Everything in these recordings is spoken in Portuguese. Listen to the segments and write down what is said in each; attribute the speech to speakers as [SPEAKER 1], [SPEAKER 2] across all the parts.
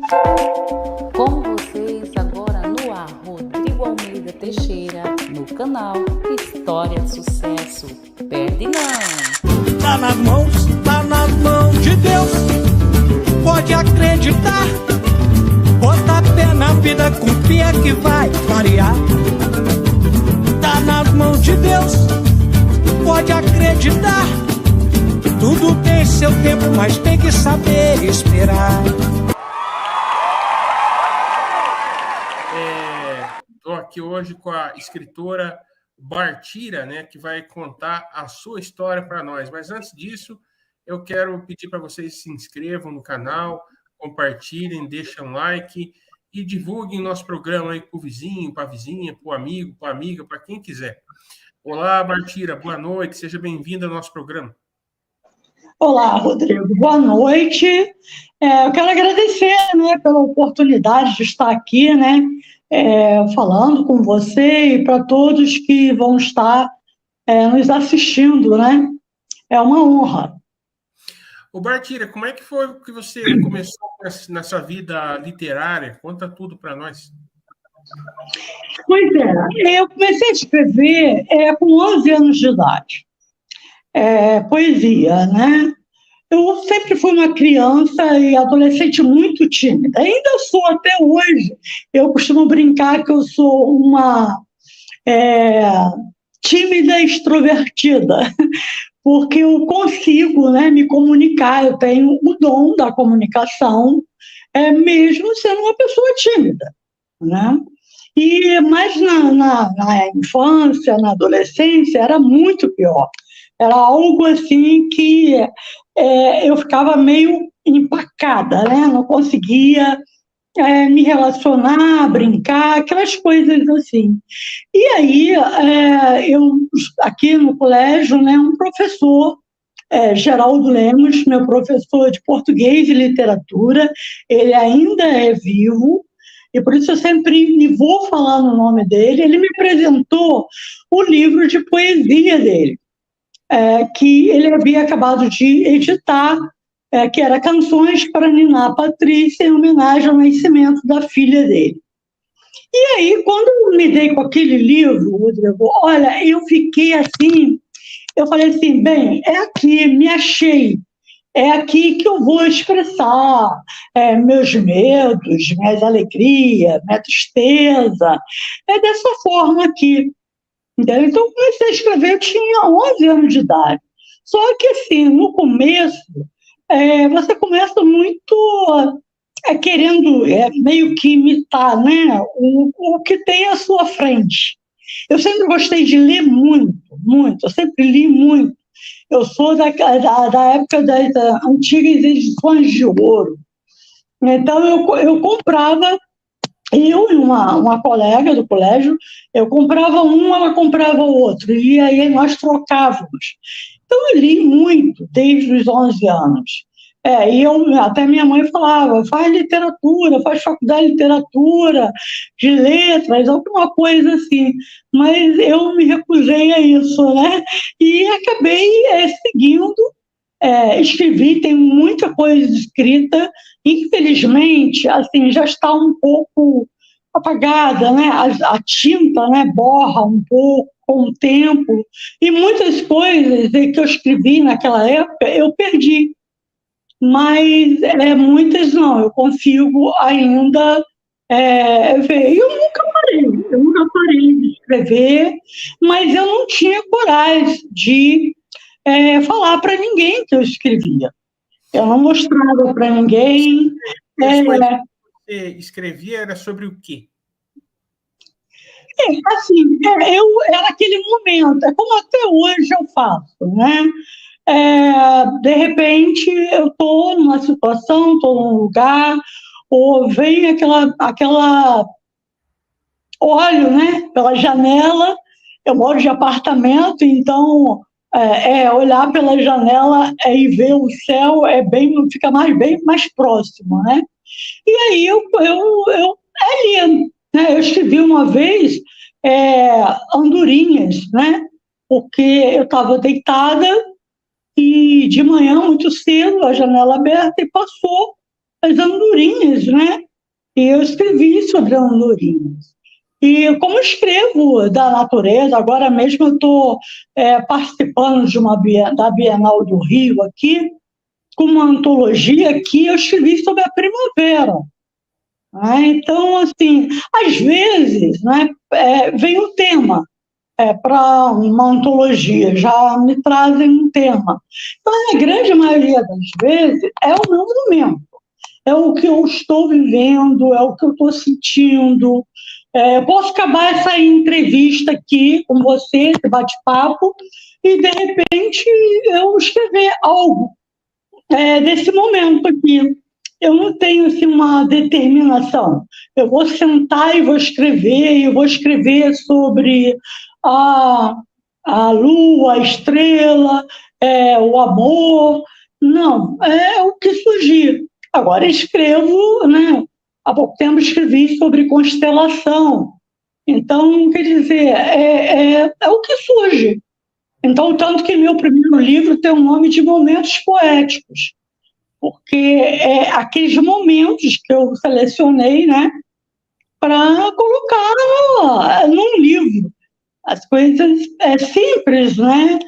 [SPEAKER 1] Com vocês agora no ar, Rodrigo Almeida Teixeira, no canal História de Sucesso. Perde não!
[SPEAKER 2] Tá nas mãos de Deus, pode acreditar. Bota pé na vida, confia que vai variar. Tá nas mãos de Deus, pode acreditar. Tudo tem seu tempo, mas tem que saber esperar.
[SPEAKER 3] Estou aqui hoje com a escritora Bartira, né, que vai contar a sua história para nós. Mas antes disso, eu quero pedir para vocês se inscrevam no canal, compartilhem, deixem um like e divulguem nosso programa aí para o vizinho, para a vizinha, para o amigo, para a amiga, para quem quiser. Olá, Bartira, boa noite, seja bem-vinda ao nosso programa.
[SPEAKER 4] Olá, Rodrigo, boa noite. Eu quero agradecer, né, pela oportunidade de estar aqui, né, falando com você e para todos que vão estar nos assistindo, né? É uma honra.
[SPEAKER 3] Ô, Bartira, como é que foi que você começou nessa vida literária? Conta tudo para nós.
[SPEAKER 4] Pois é, eu comecei a escrever com 11 anos de idade. Poesia, né? Eu sempre fui uma criança e adolescente muito tímida. Ainda sou até hoje. Eu costumo brincar que eu sou uma tímida extrovertida, porque eu consigo, né, me comunicar. Eu tenho o dom da comunicação, mesmo sendo uma pessoa tímida, né? Mas na infância, na adolescência, era muito pior. Era algo assim que eu ficava meio empacada, né? Não conseguia me relacionar, brincar, aquelas coisas assim. E aí, eu, aqui no colégio, né, um professor, Geraldo Lemos, meu professor de português e literatura, ele ainda é vivo, e por isso eu sempre me vou falar no nome dele. Ele me apresentou o livro de poesia dele, que ele havia acabado de editar, que era Canções para Niná Patrícia, em homenagem ao nascimento da filha dele. E aí, quando eu me dei com aquele livro, Rodrigo, olha, eu fiquei assim, eu falei assim, bem, é aqui, me achei, é aqui que eu vou expressar meus medos, minhas alegrias, minha tristeza, é dessa forma aqui. Então, eu comecei a escrever, eu tinha 11 anos de idade. Só que, assim, no começo, você começa muito querendo meio que imitar, né, o que tem à sua frente. Eu sempre gostei de ler muito, muito, eu sempre li muito. Eu sou da época das antigas edições de ouro. Então, eu comprava. Eu e uma colega do colégio, eu comprava um, ela comprava o outro, e aí nós trocávamos. Então, eu li muito, desde os 11 anos. E até minha mãe falava, faz literatura, faz faculdade de literatura, de letras, alguma coisa assim. Mas eu me recusei a isso, né? E acabei seguindo, escrevi, tem muita coisa escrita. Infelizmente, assim, já está um pouco apagada, né? A tinta, né, borra um pouco com o tempo, e muitas coisas que eu escrevi naquela época eu perdi, mas muitas não, eu consigo ainda ver. Eu nunca parei de escrever, mas eu não tinha coragem de falar para ninguém que eu escrevia. Eu não mostrava para ninguém.
[SPEAKER 3] As coisas que você escrevia era sobre o quê?
[SPEAKER 4] Assim, era aquele momento, como até hoje eu faço, né? De repente, eu estou numa situação, estou num lugar, ou vem aquela olho, né, pela janela. Eu moro de apartamento, então olhar pela janela e ver o céu fica bem mais próximo, né? E aí eu li, né? Eu escrevi uma vez andorinhas, né? Porque eu estava deitada e de manhã, muito cedo, a janela aberta, e passou as andorinhas, né? E eu escrevi sobre andorinhas. E como escrevo da natureza, agora mesmo eu estou participando da Bienal do Rio aqui, com uma antologia que eu escrevi sobre a primavera. Né? Então, assim, às vezes, né, vem um tema para uma antologia, já me trazem um tema. Então, a grande maioria das vezes, é o meu momento. É o que eu estou vivendo, é o que eu estou sentindo. Eu posso acabar essa entrevista aqui com você, esse bate-papo, e, de repente, eu escrever algo desse momento aqui. Eu não tenho assim, uma determinação. Eu vou sentar e vou escrever sobre a lua, a estrela, o amor. Não, é o que surgir. Agora escrevo, né? Há pouco tempo escrevi sobre constelação. Então, quer dizer, é o que surge. Então, tanto que meu primeiro livro tem o nome de Momentos Poéticos, porque é aqueles momentos que eu selecionei, né, para colocar num livro. As coisas simples, né?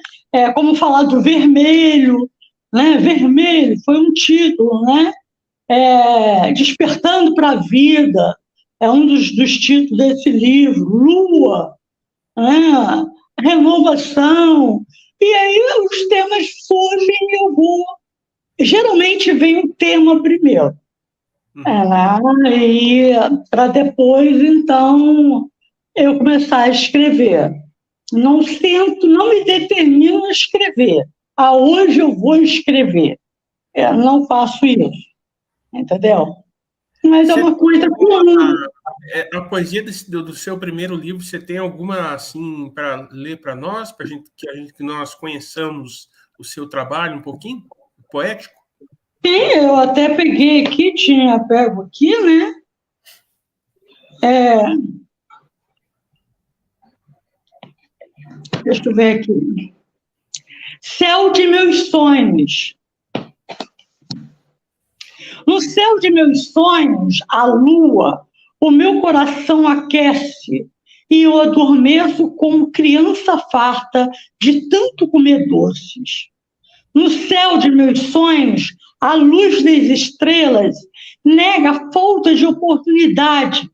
[SPEAKER 4] Como falar do vermelho, né? Vermelho foi um título, né? Despertando para a Vida é um dos títulos desse livro. Lua, né? Renovação. E aí os temas surgem e eu vou. Geralmente vem o tema primeiro. E para depois, então, eu começar a escrever. Não me determino a escrever. Hoje eu vou escrever. Não faço isso. Entendeu? Mas é uma coisa comum.
[SPEAKER 3] A poesia do seu primeiro livro, você tem alguma assim para ler para nós, para que nós conheçamos o seu trabalho um pouquinho, poético?
[SPEAKER 4] Sim, eu até peguei aqui, tinha pego aqui, né? Deixa eu ver aqui. Céu de meus sonhos. No céu de meus sonhos, a lua, o meu coração aquece e eu adormeço como criança farta de tanto comer doces. No céu de meus sonhos, a luz das estrelas nega a falta de oportunidade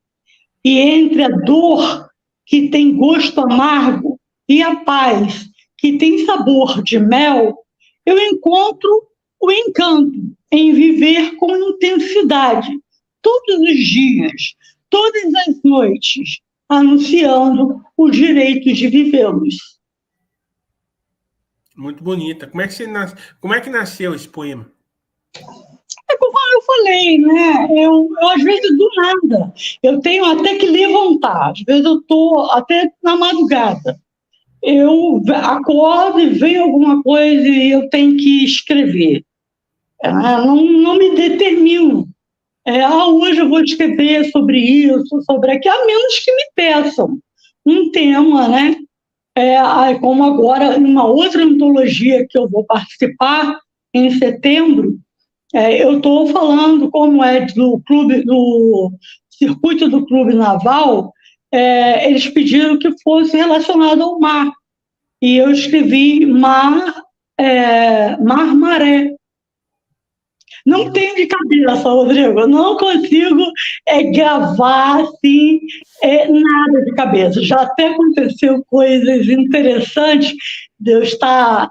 [SPEAKER 4] e entre a dor que tem gosto amargo e a paz que tem sabor de mel, eu encontro o encanto em viver com intensidade, todos os dias, todas as noites, anunciando o direito de vivê-los.
[SPEAKER 3] Muito bonita. Como é que nasceu esse poema?
[SPEAKER 4] Como eu falei, né? Eu às vezes, do nada, eu tenho até que levantar. Às vezes eu estou até na madrugada. Eu acordo e vem alguma coisa e eu tenho que escrever. Não me determino. Hoje eu vou escrever sobre isso, sobre aquilo, a menos que me peçam um tema, né? Como agora, numa outra antologia que eu vou participar em setembro, eu estou falando como do circuito do Clube Naval, eles pediram que fosse relacionado ao mar. E eu escrevi mar-maré. Não tenho de cabeça, Rodrigo. Eu não consigo gravar assim, nada de cabeça. Já até aconteceu coisas interessantes de eu estar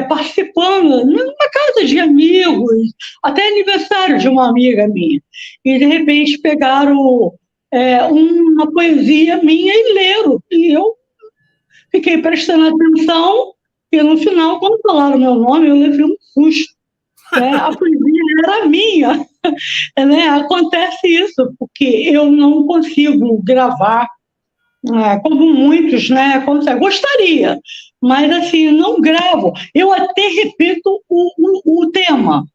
[SPEAKER 4] participando numa casa de amigos, até aniversário de uma amiga minha. E, de repente, pegaram uma poesia minha e leram. E eu fiquei prestando atenção e, no final, quando falaram meu nome, eu levei um susto. A poesia era minha. Acontece isso, porque eu não consigo gravar, como muitos, né? Gostaria, mas assim, não gravo. Eu até repito o tema,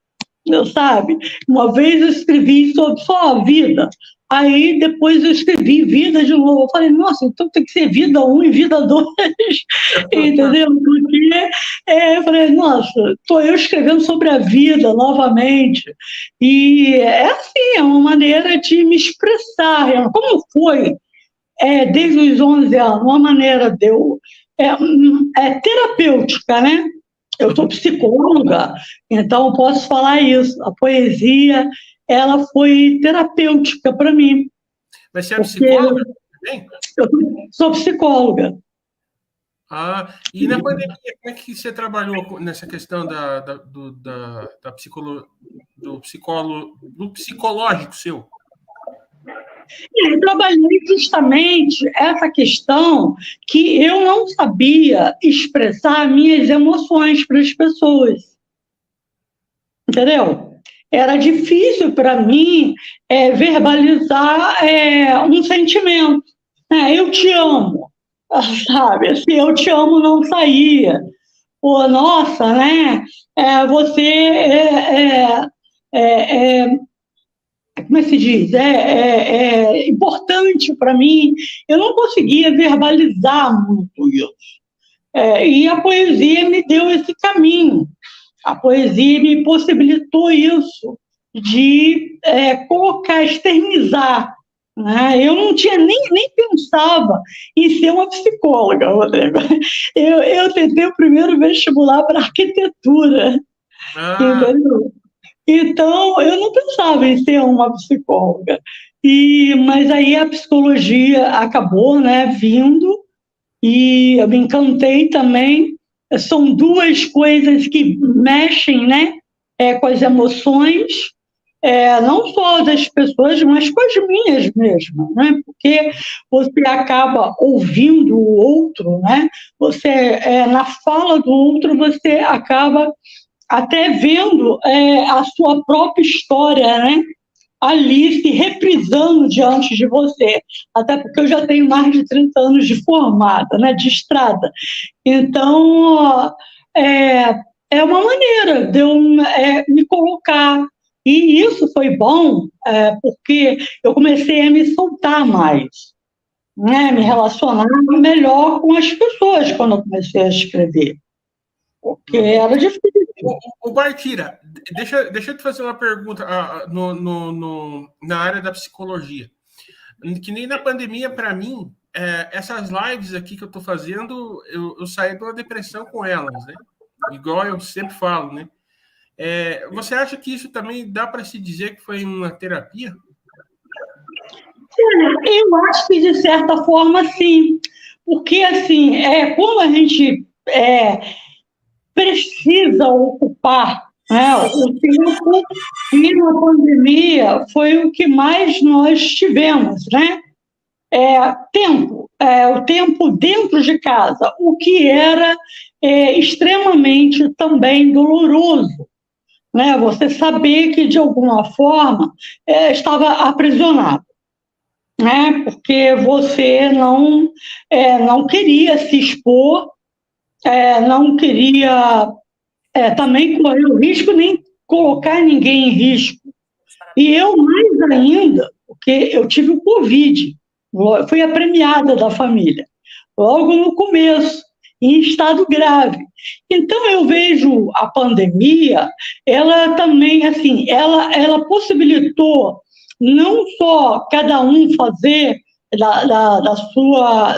[SPEAKER 4] sabe? Uma vez eu escrevi sobre só a vida, Aí depois eu escrevi Vida de novo. Eu falei, nossa, então tem que ser Vida 1 e Vida 2, entendeu? Porque eu falei, nossa, estou eu escrevendo sobre a vida novamente. E é assim, é uma maneira de me expressar. Como foi, desde os 11 anos, uma maneira de eu... terapêutica, né? Eu sou psicóloga, então posso falar isso. A poesia, ela foi terapêutica para mim.
[SPEAKER 3] Mas você é psicóloga também?
[SPEAKER 4] Eu sou psicóloga.
[SPEAKER 3] E na pandemia, como é que você trabalhou nessa questão do psicológico seu?
[SPEAKER 4] Eu trabalhei justamente essa questão que eu não sabia expressar minhas emoções para as pessoas. Entendeu? Era difícil para mim verbalizar um sentimento. Eu te amo, sabe? Assim, eu te amo não saía. Pô, nossa, né? Você como é que se diz? É importante para mim. Eu não conseguia verbalizar muito isso. E a poesia me deu esse caminho. A poesia me possibilitou isso, de colocar, externizar. Né? Eu não tinha nem pensava em ser uma psicóloga, Rodrigo. Eu tentei o primeiro vestibular para arquitetura. Entendeu? Então, eu não pensava em ser uma psicóloga. Mas aí a psicologia acabou, né, vindo, e eu me encantei também. São duas coisas que mexem, né, com as emoções, não só das pessoas, mas com as minhas mesmo, né? Porque você acaba ouvindo o outro, né? Você, na fala do outro, você acaba até vendo a sua própria história, né? Ali se reprisando diante de você, até porque eu já tenho mais de 30 anos de formada, né, de estrada. Então, é uma maneira de eu me colocar. E isso foi bom, porque eu comecei a me soltar mais, né, me relacionar melhor com as pessoas quando eu comecei a escrever. Porque era difícil.
[SPEAKER 3] Bartira, deixa eu te fazer uma pergunta na área da psicologia. Que nem na pandemia, para mim, essas lives aqui que eu estou fazendo, eu saí de uma depressão com elas, né? Igual eu sempre falo, né? Você acha que isso também dá para se dizer que foi uma terapia?
[SPEAKER 4] Eu acho que, de certa forma, sim. Porque, assim, como a gente precisa ocupar, né, o tempo, e na pandemia foi o que mais nós tivemos, né? Tempo, o tempo dentro de casa, o que era extremamente também doloroso, né? Você saber que, de alguma forma, estava aprisionado, né? Porque você não queria se expor, não queria também correr o risco, nem colocar ninguém em risco. E eu, mais ainda, porque eu tive o Covid, fui a premiada da família, logo no começo, em estado grave. Então, eu vejo a pandemia, ela também, assim, ela possibilitou não só cada um fazer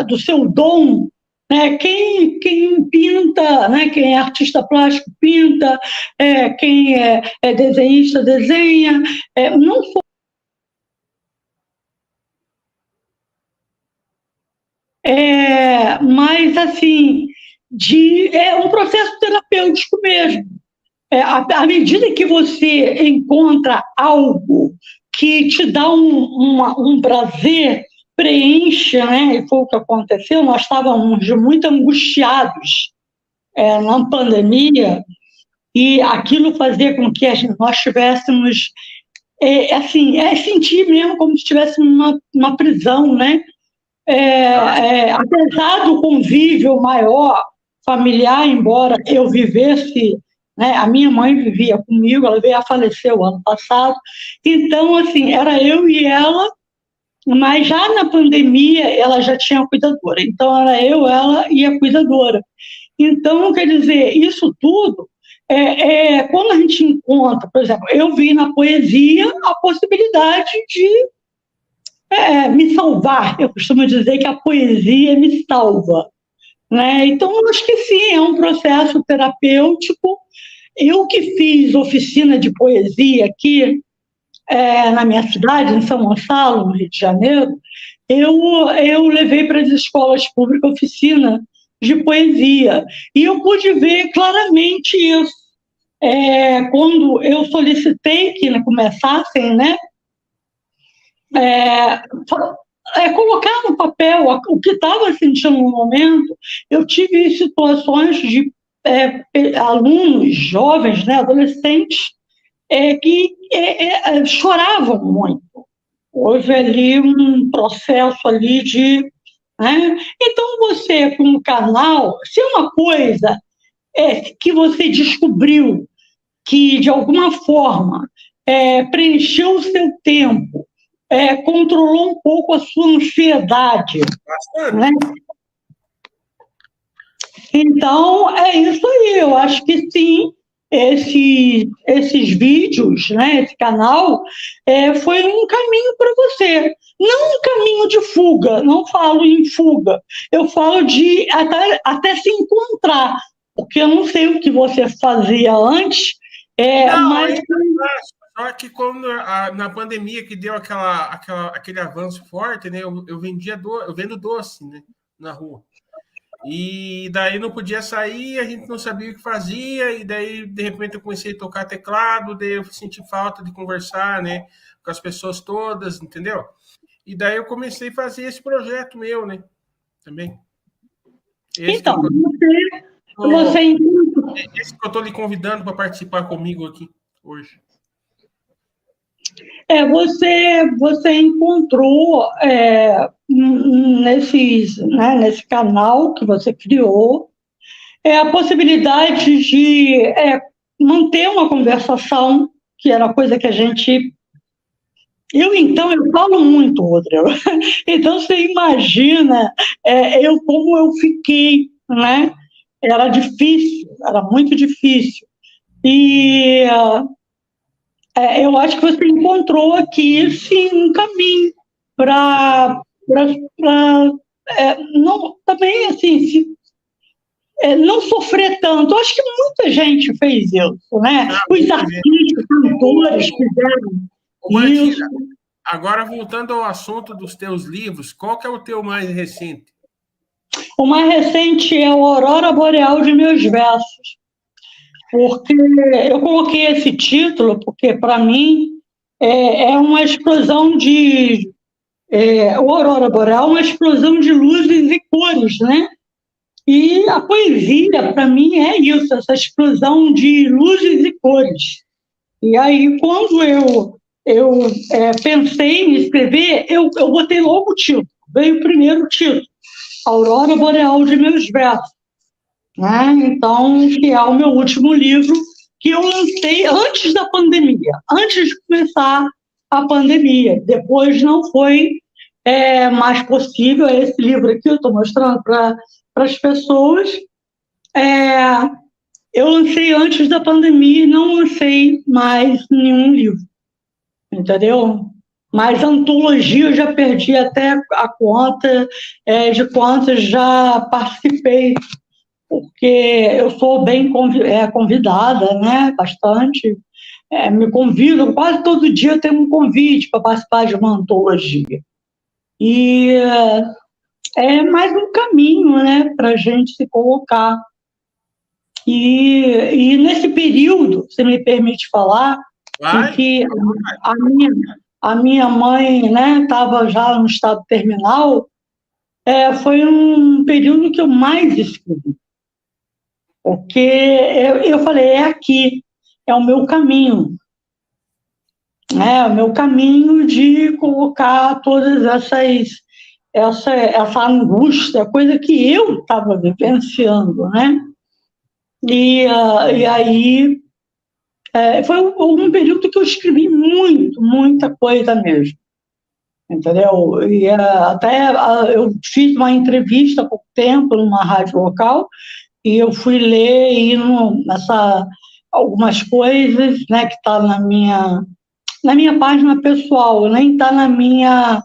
[SPEAKER 4] do seu dom, né? Quem pinta, né? Quem é artista plástico pinta, quem é desenhista desenha, não só mas assim, um processo terapêutico mesmo. À medida que você encontra algo que te dá um prazer, preenche, né? E foi o que aconteceu. Nós estávamos muito angustiados na pandemia, e aquilo fazia com que nós tivéssemos, sentir mesmo como se estivéssemos numa prisão, né? Apesar do convívio maior, familiar, embora eu vivesse, né, a minha mãe vivia comigo, ela veio a falecer o ano passado, então, assim, era eu e ela, Mas já na pandemia, ela já tinha a cuidadora. Então, era eu, ela e a cuidadora. Então, quer dizer, isso tudo, quando a gente encontra, por exemplo, eu vi na poesia a possibilidade de me salvar. Eu costumo dizer que a poesia me salva. Né? Então, eu acho que sim, é um processo terapêutico. Eu que fiz oficina de poesia aqui na minha cidade, em São Gonçalo, no Rio de Janeiro, eu levei para as escolas públicas oficina de poesia. E eu pude ver claramente isso. Quando eu solicitei que começassem, né, colocar no papel o que estava sentindo no momento, eu tive situações de alunos, jovens, né, adolescentes, que choravam muito. Houve ali um processo ali de... Né? Então, você, com o canal, se é uma coisa que você descobriu que, de alguma forma, preencheu o seu tempo, controlou um pouco a sua ansiedade. Né? Então, é isso aí. Eu acho que sim, esses vídeos, né, esse canal, foi um caminho para você. Não um caminho de fuga, não falo em fuga. Eu falo de até se encontrar, porque eu não sei o que você fazia antes, mas...
[SPEAKER 3] Só que quando na pandemia que deu aquele avanço forte, né? Eu vendo doce, né, na rua. E daí não podia sair, a gente não sabia o que fazia, e daí, de repente, eu comecei a tocar teclado, daí eu senti falta de conversar, né, com as pessoas todas, entendeu? E daí eu comecei a fazer esse projeto meu, né, também. Esse
[SPEAKER 4] então,
[SPEAKER 3] esse que eu estou lhe convidando para participar comigo aqui hoje.
[SPEAKER 4] Você encontrou nesse canal que você criou a possibilidade de manter uma conversação, que era coisa que a gente... Eu falo muito, Rodrigo. Então, você imagina como eu fiquei, né? Era difícil, era muito difícil. E... eu acho que você encontrou aqui, sim, um caminho para não, também, assim, não sofrer tanto. Eu acho que muita gente fez isso, né? Os artistas, cantores fizeram isso.
[SPEAKER 3] Agora, voltando ao assunto dos teus livros, qual que é o teu mais recente?
[SPEAKER 4] O mais recente é o Aurora Boreal de Meus Versos. Porque eu coloquei esse título porque, para mim, é uma explosão de... o Aurora Boreal é uma explosão de luzes e cores, né? E a poesia, para mim, é isso, essa explosão de luzes e cores. E aí, quando eu pensei em escrever, eu botei logo o título. Veio primeiro o título, Aurora Boreal de Meus Versos. Né? Então, que é o meu último livro, que eu lancei antes da pandemia, antes de começar a pandemia. Depois não foi mais possível. Esse livro aqui eu estou mostrando para as pessoas. Eu lancei antes da pandemia e não lancei mais nenhum livro, entendeu? Mas antologia eu já perdi até a conta de quantas já participei, porque eu sou bem convidada, né? Bastante. Me convidam, quase todo dia eu tenho um convite para participar de uma antologia. E é mais um caminho, né, para a gente se colocar. E nesse período, você me permite falar, em que a minha mãe estava já no estado terminal, foi um período que eu mais escrevi. Porque eu falei, é aqui, é o meu caminho. O meu caminho de colocar todas essa angústia, coisa que eu estava vivenciando, né? E aí foi um período que eu escrevi muita coisa mesmo. entendeu? E eu fiz uma entrevista há pouco tempo numa rádio local e eu fui ler aí algumas coisas, né, que está na minha página pessoal, nem está na minha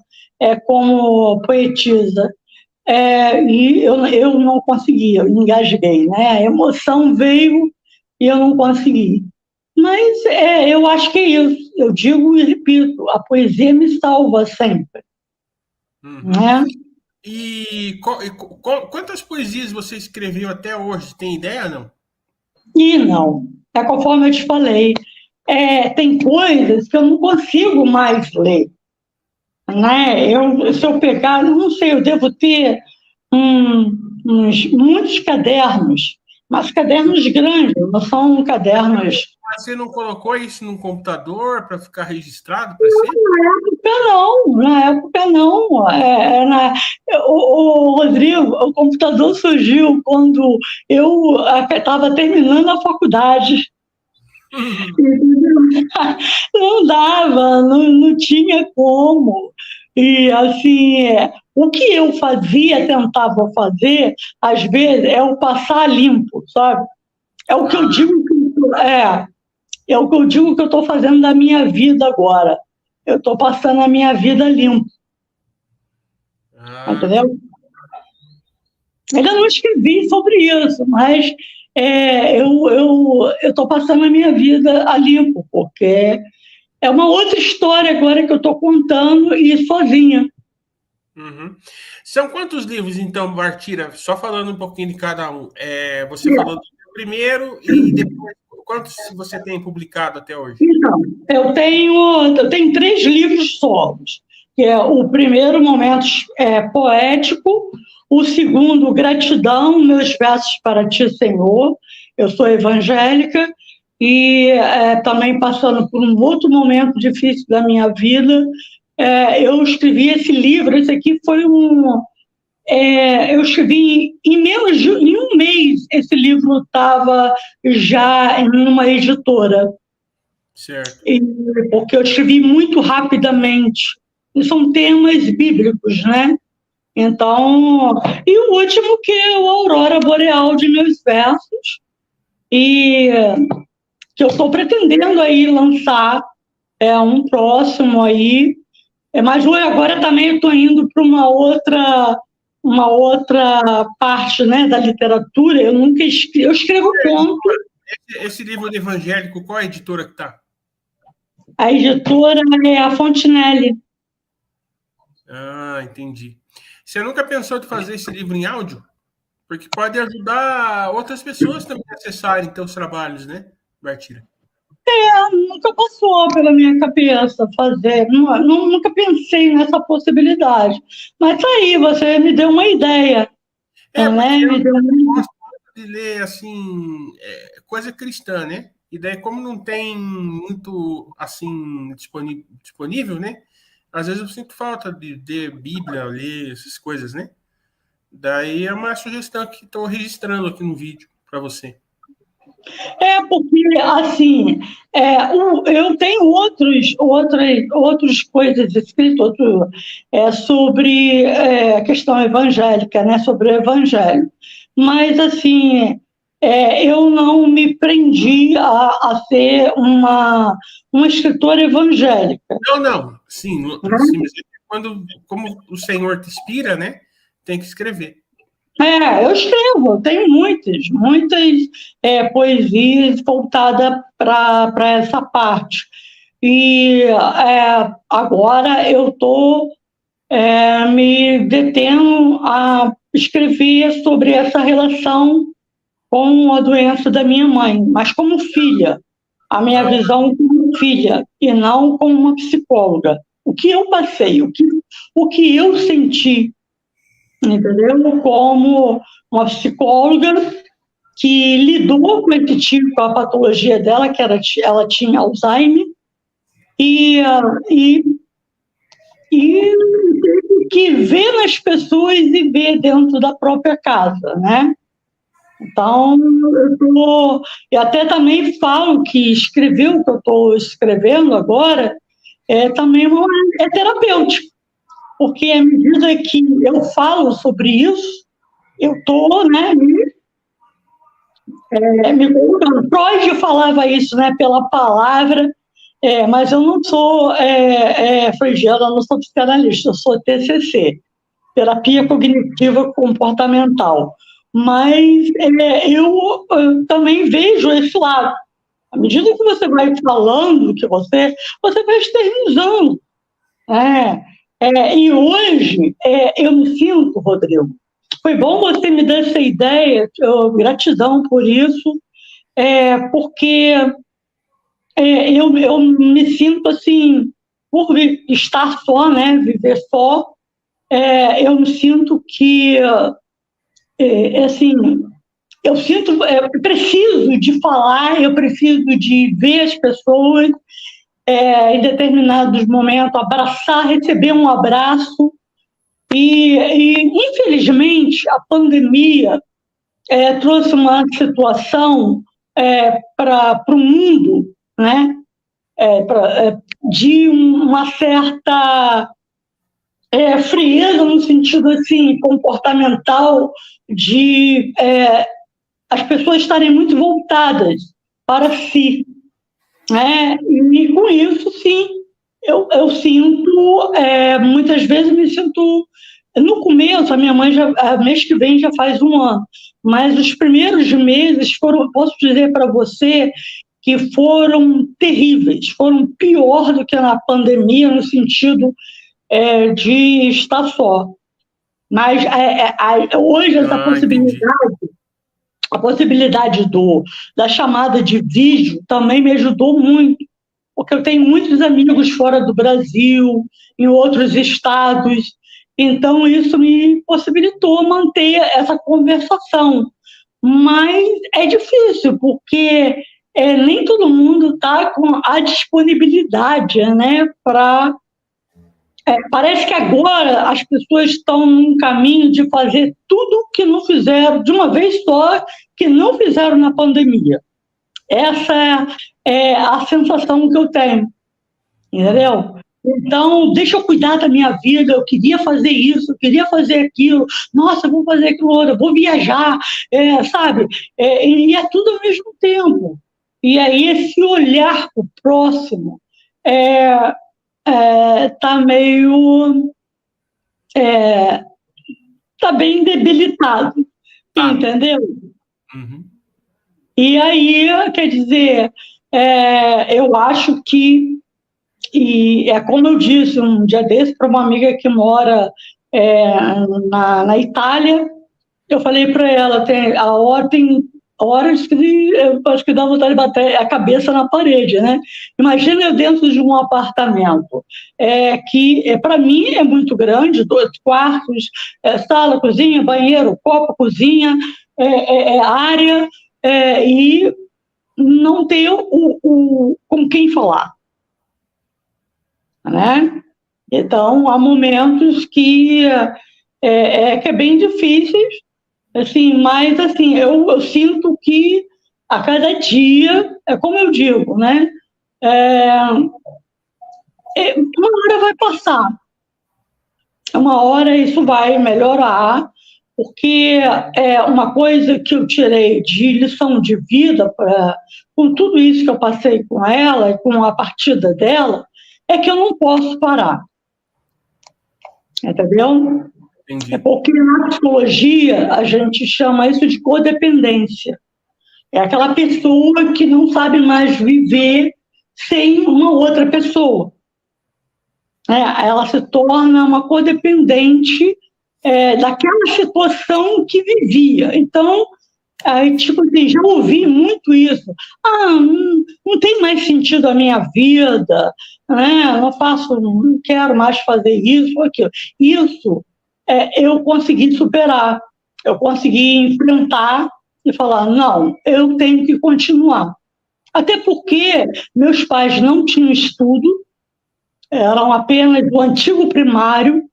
[SPEAKER 4] como poetisa. E eu não consegui, eu engasguei, né? A emoção veio e eu não consegui. Mas eu acho que é isso. Eu digo e repito, a poesia me salva sempre. Né?
[SPEAKER 3] E quantas poesias você escreveu até hoje? Tem ideia, não?
[SPEAKER 4] E não. É conforme eu te falei. Tem coisas que eu não consigo mais ler. Né? Se eu pegar, não sei, eu devo ter muitos cadernos, mas cadernos grandes, não são cadernos.
[SPEAKER 3] Mas você não colocou isso num computador para ficar registrado para sempre?
[SPEAKER 4] Na época não. O Rodrigo, o computador surgiu quando eu estava terminando a faculdade. Não dava, não tinha como. E, assim, o que eu tentava fazer, às vezes, é o passar limpo, sabe? É o que eu digo que eu estou fazendo da minha vida agora. Eu estou passando a minha vida limpo. Entendeu? Ainda não escrevi sobre isso, mas eu estou passando a minha vida a limpo, porque é uma outra história agora que eu estou contando e sozinha.
[SPEAKER 3] Uhum. São quantos livros, então, Bartira? Só falando um pouquinho de cada um. Você falou do primeiro e depois, quantos você tem publicado até hoje?
[SPEAKER 4] Então, eu tenho 3 livros solos, que é o primeiro, Momentos Poético, o segundo, Gratidão, Meus Versos para Ti, Senhor. Eu sou evangélica e também passando por um outro momento difícil da minha vida, eu escrevi esse livro. Esse aqui foi eu escrevi em menos de um mês. Esse livro estava já em uma editora.
[SPEAKER 3] Certo.
[SPEAKER 4] Porque eu escrevi muito rapidamente. E são temas bíblicos, né? Então, e o último, que é o Aurora Boreal de Meus Versos, e que eu estou pretendendo aí lançar um próximo aí, mas agora também eu estou indo para uma outra parte, né, da literatura. Eu escrevo conto.
[SPEAKER 3] Esse livro evangélico, qual é a editora que está?
[SPEAKER 4] A editora é a Fontenelle.
[SPEAKER 3] Ah, entendi. Você nunca pensou em fazer esse livro em áudio? Porque pode ajudar outras pessoas também a acessarem teus trabalhos, né, Bartira?
[SPEAKER 4] Nunca passou pela minha cabeça fazer, nunca pensei nessa possibilidade. Mas aí, você me deu uma ideia.
[SPEAKER 3] Né? Eu gosto de ler, assim, coisa cristã, né? E daí, como não tem muito, assim, disponível, né? Às vezes eu sinto falta de Bíblia, ler essas coisas, né? Daí é uma sugestão que estou registrando aqui no vídeo para você.
[SPEAKER 4] Porque, assim, eu tenho outras coisas escritas sobre a questão evangélica, né, sobre o evangelho. Mas, assim, eu não me prendi a ser uma escritora evangélica.
[SPEAKER 3] Não. Sim, como o Senhor te inspira, né, tem que escrever.
[SPEAKER 4] Eu escrevo, eu tenho muitas poesias voltadas para essa parte. E agora eu estou me detendo a escrever sobre essa relação com a doença da minha mãe, mas como filha, a minha visão como filha, e não como uma psicóloga. O que eu passei, o que eu senti, entendeu? Como uma psicóloga que lidou com esse tipo, com a patologia dela, que ela tinha Alzheimer, e que vê nas pessoas e vê dentro da própria casa, né? Então, eu até também falo que escrever o que eu estou escrevendo agora também é terapêutico. porque à medida que eu falo sobre isso, eu estou, né, me colocando. Freud falava isso, né, pela palavra, mas eu não sou freudiana, eu não sou psicanalista, eu sou TCC, terapia cognitiva comportamental. Mas eu também vejo esse lado. À medida que você vai falando, que você vai externizando. E hoje eu me sinto, Rodrigo, foi bom você me dar essa ideia, gratidão por isso, porque eu me sinto assim, por estar só, né, viver só, eu me sinto que, assim, eu sinto, eu preciso de falar, eu preciso de ver as pessoas em determinados momentos, abraçar, receber um abraço. E infelizmente, a pandemia trouxe uma situação para o mundo, né? De uma certa frieza no sentido assim, comportamental, de as pessoas estarem muito voltadas para si. E com isso, sim, eu sinto, muitas vezes me sinto. No começo, a minha mãe, mês que vem já faz 1 ano, mas os primeiros meses foram, posso dizer para você, que foram terríveis, foram pior do que na pandemia, no sentido de estar só. Mas hoje essa possibilidade, a possibilidade da chamada de vídeo também me ajudou muito, porque eu tenho muitos amigos fora do Brasil, em outros estados, então isso me possibilitou manter essa conversação. Mas é difícil, porque nem todo mundo está com a disponibilidade, né, para... parece que agora as pessoas estão num caminho de fazer tudo que não fizeram, de uma vez só, que não fizeram na pandemia. Essa é a sensação que eu tenho, entendeu? Então, deixa eu cuidar da minha vida, eu queria fazer isso, eu queria fazer aquilo, nossa, eu vou fazer aquilo outro, eu vou viajar, sabe? E é tudo ao mesmo tempo. E aí esse olhar para o próximo está meio... está bem debilitado, entendeu?
[SPEAKER 3] Uhum.
[SPEAKER 4] E aí, quer dizer, eu acho que, e é como eu disse um dia desse para uma amiga que mora na Itália, eu falei para ela, tem horas que eu acho que dá vontade de bater a cabeça na parede, né? Imagina eu dentro de um apartamento que, para mim, é muito grande, 2 quartos, sala, cozinha, banheiro, copa, cozinha, área, e não ter com quem falar, né? Então, há momentos que é bem difíceis, assim, mas assim, eu sinto que a cada dia, como eu digo, né? Uma hora vai passar, uma hora isso vai melhorar, porque uma coisa que eu tirei de lição de vida com tudo isso que eu passei com ela e com a partida dela, é que eu não posso parar. Entendeu?
[SPEAKER 3] Entendi.
[SPEAKER 4] Porque na psicologia a gente chama isso de codependência. É aquela pessoa que não sabe mais viver sem uma outra pessoa. Ela se torna uma codependente daquela situação que vivia. Então, tipo assim, já ouvi muito isso. Não tem mais sentido a minha vida, né? Não quero mais fazer isso ou aquilo. Isso eu consegui superar, eu consegui enfrentar e falar, não, eu tenho que continuar. Até porque meus pais não tinham estudo, eram apenas do antigo primário,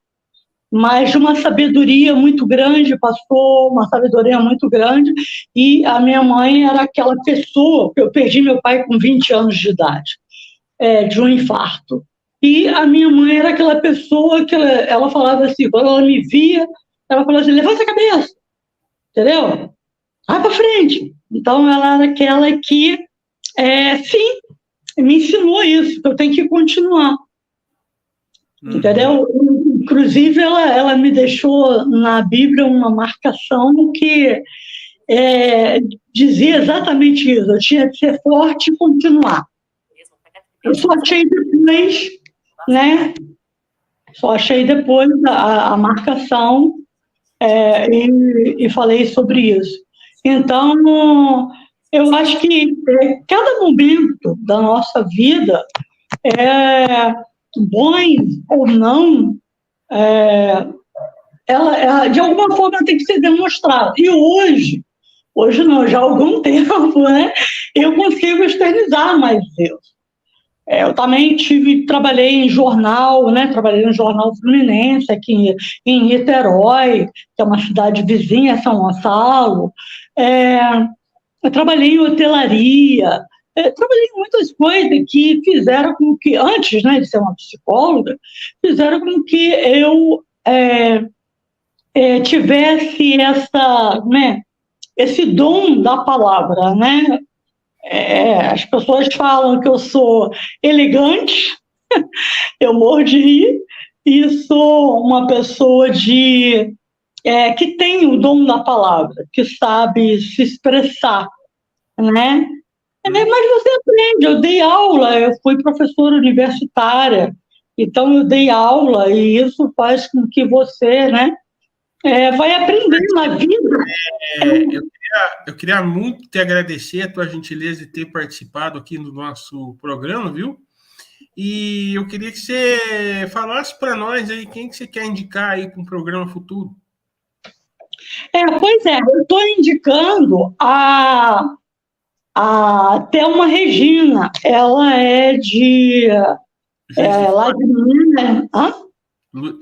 [SPEAKER 4] mas de uma sabedoria muito grande, passou uma sabedoria muito grande, e a minha mãe era aquela pessoa, eu perdi meu pai com 20 anos de idade, de um infarto, E a minha mãe era aquela pessoa que ela falava assim, quando ela me via, ela falava assim, levanta a cabeça, entendeu? Vai para frente. Então, ela era aquela que, sim, me ensinou isso, que eu tenho que continuar. Entendeu? Inclusive, ela me deixou na Bíblia uma marcação que dizia exatamente isso. Eu tinha que ser forte e continuar. Eu só achei depois, né? Só achei depois a marcação e falei sobre isso. Então, eu acho que cada momento da nossa vida bom ou não, ela, de alguma forma, tem que ser demonstrada. E hoje não, já há algum tempo, né, eu consigo externizar mais Deus. Eu também trabalhei em jornal, né, trabalhei no Jornal Fluminense, aqui em Niterói, que é uma cidade vizinha, São Gonçalo. Eu trabalhei em hotelaria, trabalhei em muitas coisas que fizeram com que, antes, né, de ser uma psicóloga, fizeram com que eu tivesse esse dom da palavra, né? As pessoas falam que eu sou elegante, eu morro de rir, e sou uma pessoa que tem o dom da palavra, que sabe se expressar, né? Mas você aprende, eu dei aula, eu fui professora universitária, então eu dei aula e isso faz com que você, né, vai aprendendo na vida.
[SPEAKER 3] Eu queria muito te agradecer a tua gentileza de ter participado aqui no nosso programa, viu? E eu queria que você falasse para nós aí quem que você quer indicar aí para um programa futuro.
[SPEAKER 4] Pois eu estou indicando a Thelma Regina, ela é lá de Minas.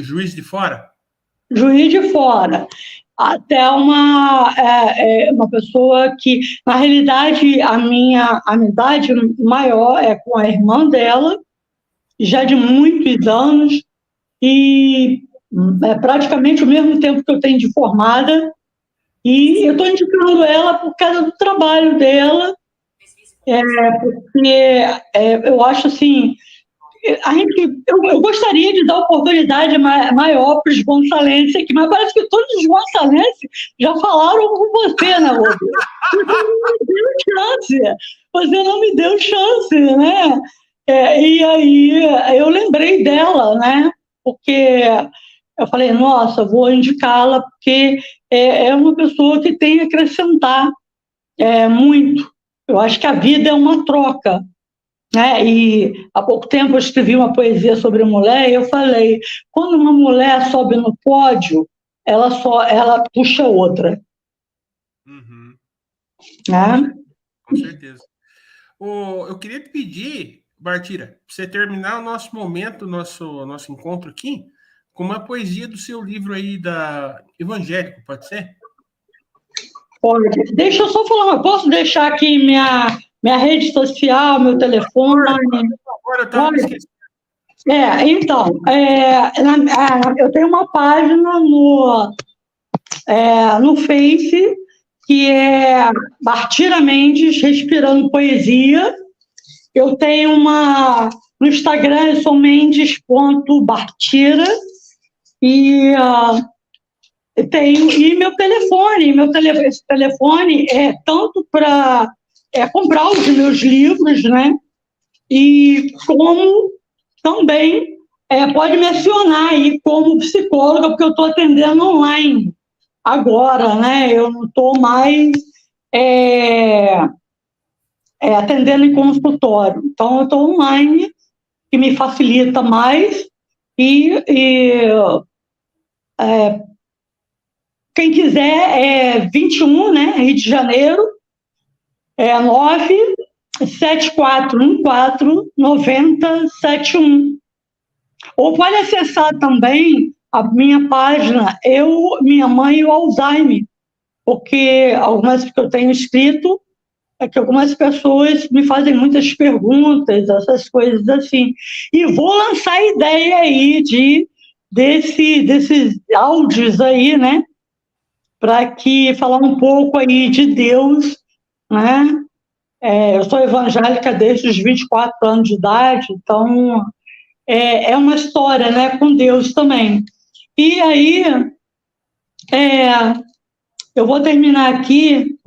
[SPEAKER 3] Juiz de Fora?
[SPEAKER 4] Juiz de Fora. A Thelma é uma pessoa que, na realidade, a minha amizade maior é com a irmã dela, já de muitos anos, e é praticamente o mesmo tempo que eu tenho de formada, e eu estou indicando ela por causa do trabalho dela, porque eu acho assim, eu gostaria de dar oportunidade maior para os gonçalenses aqui, mas parece que todos os gonçalenses já falaram com você, né, Rodrigo? Você não me deu chance, né? E aí eu lembrei dela, né? Porque eu falei, nossa, vou indicá-la porque é uma pessoa que tem a acrescentar muito. Eu acho que a vida é uma troca. E há pouco tempo eu escrevi uma poesia sobre mulher e eu falei, quando uma mulher sobe no pódio, ela puxa outra.
[SPEAKER 3] Uhum.
[SPEAKER 4] Né?
[SPEAKER 3] Com certeza. Eu queria te pedir, Bartira, para você terminar o nosso momento, nosso encontro aqui, com uma poesia do seu livro aí da Evangélico, pode ser?
[SPEAKER 4] Pode. Deixa eu só falar, posso deixar aqui minha rede social, meu telefone?
[SPEAKER 3] Agora eu estava esquecendo.
[SPEAKER 4] Então, eu tenho uma página no Face, que é Bartira Mendes, Respirando Poesia. Eu tenho no Instagram, eu sou mendes.bartira, e e meu telefone, esse telefone é tanto para comprar os meus livros, né? E como também pode me acionar aí como psicóloga, porque eu estou atendendo online agora, né? Eu não estou mais atendendo em consultório. Então, eu estou online, que me facilita mais. Quem quiser, 21, né? Rio de Janeiro, 974149071. Ou pode acessar também a minha página, Minha Mãe e o Alzheimer, porque algumas que eu tenho escrito é que algumas pessoas me fazem muitas perguntas, essas coisas assim. E vou lançar a ideia aí desses áudios aí, né? Para que falar um pouco aí de Deus, né? Eu sou evangélica desde os 24 anos de idade, então é uma história, né, com Deus também. E aí, eu vou terminar aqui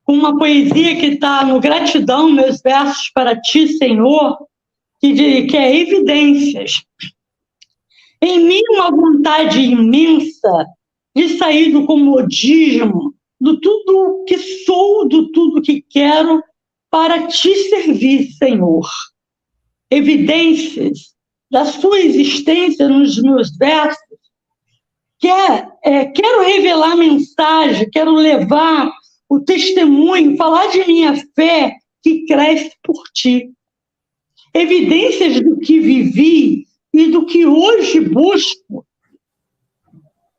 [SPEAKER 4] com uma poesia que está no Gratidão, meus versos para ti, Senhor, que é Evidências. Em mim uma vontade imensa de sair do comodismo, do tudo que sou, do tudo que quero, para te servir, Senhor. Evidências da sua existência nos meus versos. Quero revelar mensagem, quero levar o testemunho, falar de minha fé que cresce por ti. Evidências do que vivi e do que hoje busco.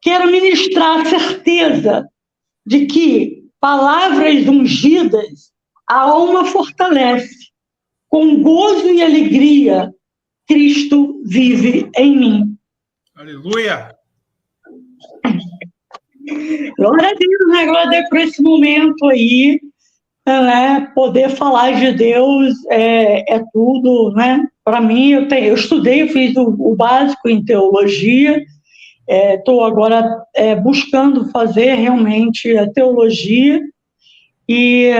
[SPEAKER 4] Quero ministrar a certeza de que palavras ungidas a alma fortalece. Com gozo e alegria, Cristo vive em mim.
[SPEAKER 3] Aleluia!
[SPEAKER 4] Glória a Deus, né? Glória a Deus por esse momento aí, né? Poder falar de Deus é tudo, né? Para mim, eu estudei, eu fiz o básico em teologia, estou agora buscando fazer realmente a teologia, e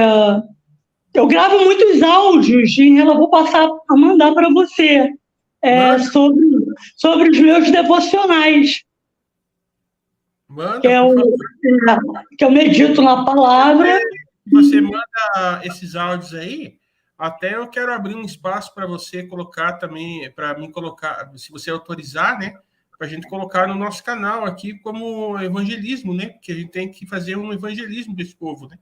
[SPEAKER 4] eu gravo muitos áudios, e eu vou passar a mandar para você sobre os meus devocionais.
[SPEAKER 3] Manda,
[SPEAKER 4] que eu medito na palavra.
[SPEAKER 3] Você manda esses áudios aí, até eu quero abrir um espaço para você colocar também, para mim colocar, se você autorizar, né, para a gente colocar no nosso canal aqui como evangelismo, né, porque a gente tem que fazer um evangelismo desse povo, né.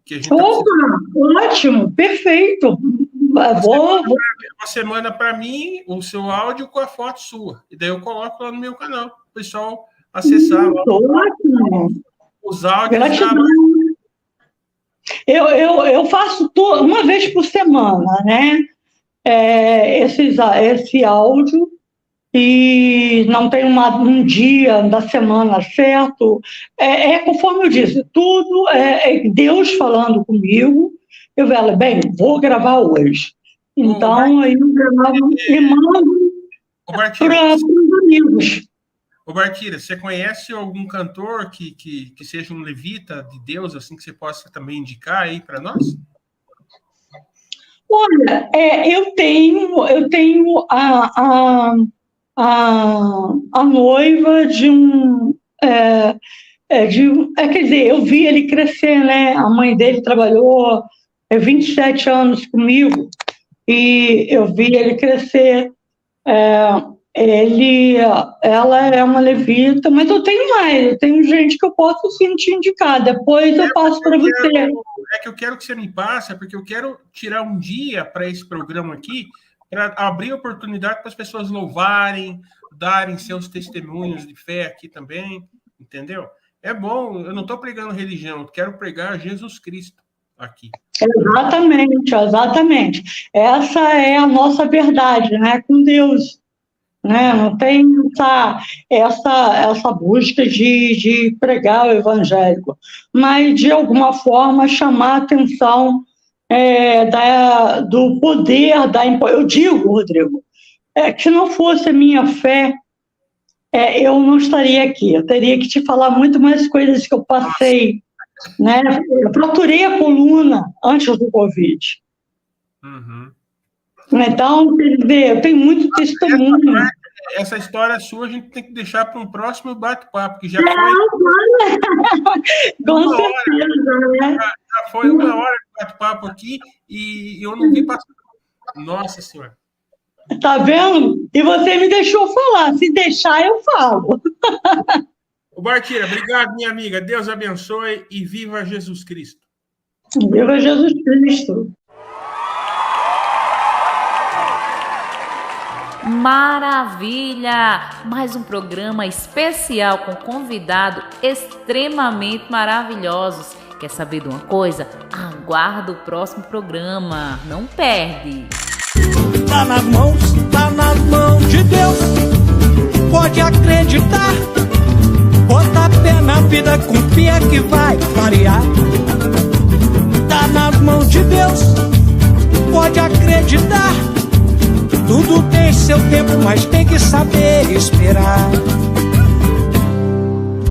[SPEAKER 3] Que a gente
[SPEAKER 4] Ótimo, perfeito.
[SPEAKER 3] Você manda para mim o seu áudio com a foto sua, e daí eu coloco lá no meu canal, o pessoal acessar os áudios.
[SPEAKER 4] Eu faço uma vez por semana, né? Esse áudio, e não tem um dia da semana certo. Conforme eu disse, tudo é Deus falando comigo. Eu falo, vou gravar hoje. Então, aí eu gravo e mando para os amigos.
[SPEAKER 3] Ô, Bartira, você conhece algum cantor que seja um levita de Deus, assim, que você possa também indicar aí para nós?
[SPEAKER 4] Olha, eu tenho a noiva de um... quer dizer, eu vi ele crescer, né? A mãe dele trabalhou 27 anos comigo, e eu vi ele crescer. Ela é uma levita, mas eu tenho gente que eu posso sim te indicar, depois eu passo para você.
[SPEAKER 3] Que eu quero que você me passe, porque eu quero tirar um dia para esse programa aqui, para abrir oportunidade para as pessoas louvarem, darem seus testemunhos de fé aqui também, entendeu? É bom, eu não estou pregando religião, eu quero pregar Jesus Cristo aqui.
[SPEAKER 4] Exatamente. Essa é a nossa verdade, né, com Deus. Né? Não tem essa busca de pregar o evangélico, mas de alguma forma chamar a atenção do poder eu digo, Rodrigo, que se não fosse a minha fé, eu não estaria aqui. Eu teria que te falar muito mais coisas que eu passei, né? Eu fraturei a coluna antes do Covid.
[SPEAKER 3] Uhum.
[SPEAKER 4] Então, quer dizer, eu tenho muito testemunho.
[SPEAKER 3] Essa história sua a gente tem que deixar para um próximo bate-papo, que já foi...
[SPEAKER 4] Com certeza, né?
[SPEAKER 3] Já foi 1 hora de bate-papo aqui e eu não vi passar. Nossa Senhora.
[SPEAKER 4] Tá vendo? E você me deixou falar. Se deixar, eu falo.
[SPEAKER 3] Ô, Bartira, obrigado, minha amiga. Deus abençoe e viva Jesus Cristo.
[SPEAKER 4] Viva Jesus Cristo.
[SPEAKER 1] Maravilha! Mais um programa especial com convidados extremamente maravilhosos. Quer saber de uma coisa? Aguarda o próximo programa, não perde!
[SPEAKER 2] Tá nas mãos de Deus, pode acreditar. Bota pé na vida, confia que vai variar. Tá nas mãos de Deus, pode acreditar. Tudo tem seu tempo, mas tem que saber esperar.